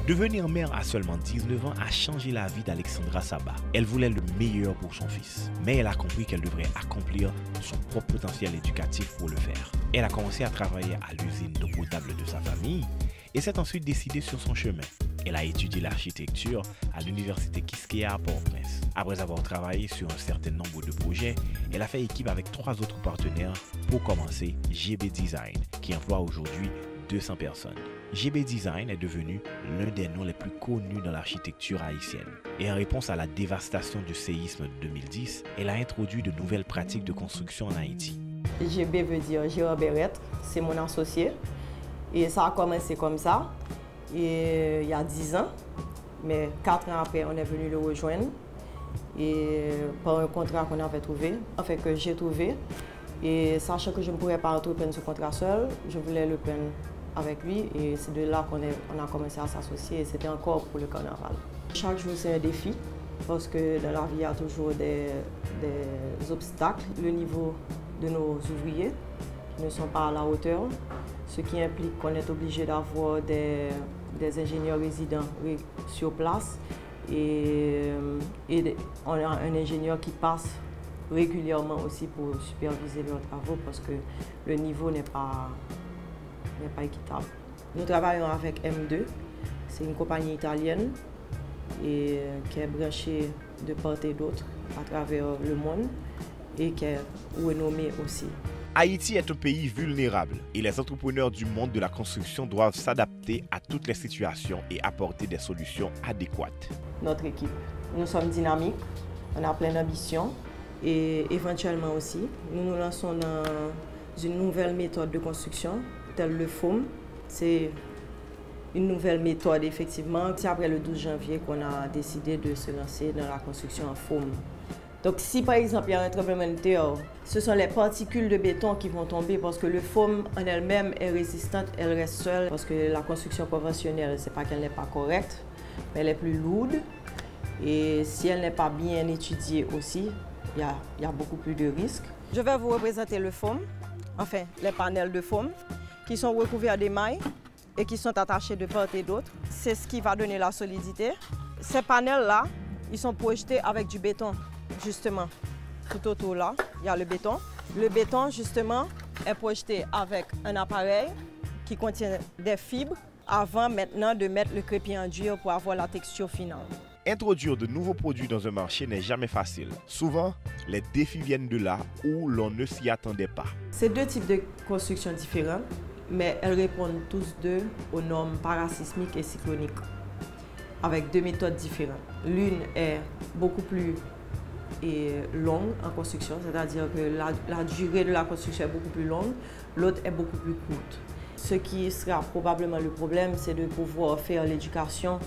Devenir mère à seulement 19 ans a changé la vie d'Alexandra Saba. Elle voulait le meilleur pour son fils, mais elle a compris qu'elle devrait accomplir son propre potentiel éducatif pour le faire. Elle a commencé à travailler à l'usine d'eau potable de sa famille et s'est ensuite décidée sur son chemin. Elle a étudié l'architecture à l'université Quisqueya à Port-au-Prince. Après avoir travaillé sur un certain nombre de projets, elle a fait équipe avec 3 autres partenaires pour commencer GB Design, qui emploie aujourd'hui 200 personnes. GB Design est devenu l'un des noms les plus connus dans l'architecture haïtienne. Et en réponse à la dévastation du séisme de 2010, elle a introduit de nouvelles pratiques de construction en Haïti. GB veut dire Gérard Berrette, c'est mon associé. Et ça a commencé comme ça, et il y a 10 ans. Mais 4 ans après, on est venu le rejoindre. Et par un contrat qu'on avait trouvé, enfin que j'ai trouvé. Et sachant que je ne pourrais pas entreprendre ce contrat seul, je voulais le prendre avec lui et c'est de là qu'on a commencé à s'associer et c'était encore pour le carnaval. Chaque jour c'est un défi parce que dans la vie il y a toujours des obstacles. Le niveau de nos ouvriers qui ne sont pas à la hauteur, ce qui implique qu'on est obligé d'avoir des ingénieurs résidents sur place et on a un ingénieur qui passe régulièrement aussi pour superviser leurs travaux parce que le niveau n'est pas équitable. Nous travaillons avec M2, c'est une compagnie italienne et qui est branchée de part et d'autre à travers le monde et qui est renommée aussi. Haïti est un pays vulnérable et les entrepreneurs du monde de la construction doivent s'adapter à toutes les situations et apporter des solutions adéquates. Notre équipe, nous sommes dynamiques, on a plein d'ambition et éventuellement aussi, nous nous lançons dans une nouvelle méthode de construction, telle le foam. C'est une nouvelle méthode, effectivement. C'est après le 12 janvier qu'on a décidé de se lancer dans la construction en foam. Donc si par exemple il y a un tremblement de terre, ce sont les particules de béton qui vont tomber parce que le foam en elle-même est résistante, elle reste seule parce que la construction conventionnelle, c'est pas qu'elle n'est pas correcte, mais elle est plus lourde et si elle n'est pas bien étudiée aussi, il y a beaucoup plus de risques. Je vais vous représenter le foam, enfin les panels de foam qui sont recouverts d'émail et qui sont attachés de part et d'autre. C'est ce qui va donner la solidité. Ces panels-là, ils sont projetés avec du béton, justement. Tout autour là, il y a le béton. Le béton, justement, est projeté avec un appareil qui contient des fibres avant maintenant de mettre le crépi en dur pour avoir la texture finale. Introduire de nouveaux produits dans un marché n'est jamais facile. Souvent, les défis viennent de là où l'on ne s'y attendait pas. C'est 2 types de constructions différentes, mais elles répondent tous deux aux normes parasismiques et cycloniques, avec 2 méthodes différentes. L'une est beaucoup plus longue en construction, c'est-à-dire que la durée de la construction est beaucoup plus longue, l'autre est beaucoup plus courte. Ce qui sera probablement le problème, c'est de pouvoir faire l'éducation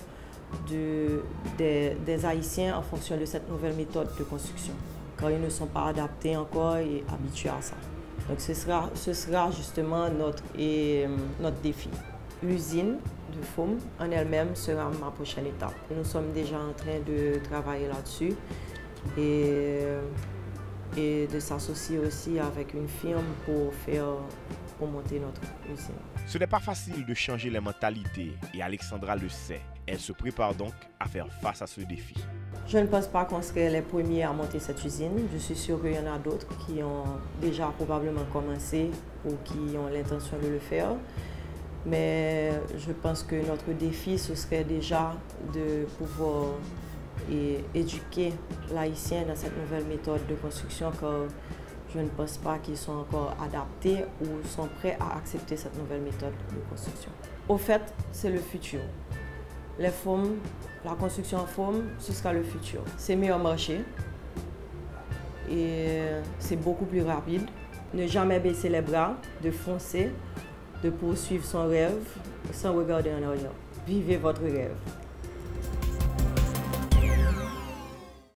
des Haïtiens en fonction de cette nouvelle méthode de construction, car ils ne sont pas adaptés encore et habitués à ça. Donc ce sera justement notre défi. L'usine de foam en elle-même sera ma prochaine étape. Nous sommes déjà en train de travailler là-dessus et de s'associer aussi avec une firme pour monter notre usine. Ce n'est pas facile de changer les mentalités et Alexandra le sait. Elle se prépare donc à faire face à ce défi. Je ne pense pas qu'on serait les premiers à monter cette usine. Je suis sûre qu'il y en a d'autres qui ont déjà probablement commencé ou qui ont l'intention de le faire. Mais je pense que notre défi, ce serait déjà de pouvoir éduquer l'Haïtien dans cette nouvelle méthode de construction, car je ne pense pas qu'ils sont encore adaptés ou sont prêts à accepter cette nouvelle méthode de construction. Au fait, c'est le futur. Les foams, la construction en foam, ce sera le futur. C'est meilleur marché et c'est beaucoup plus rapide. Ne jamais baisser les bras, de foncer, de poursuivre son rêve sans regarder en arrière. Vivez votre rêve.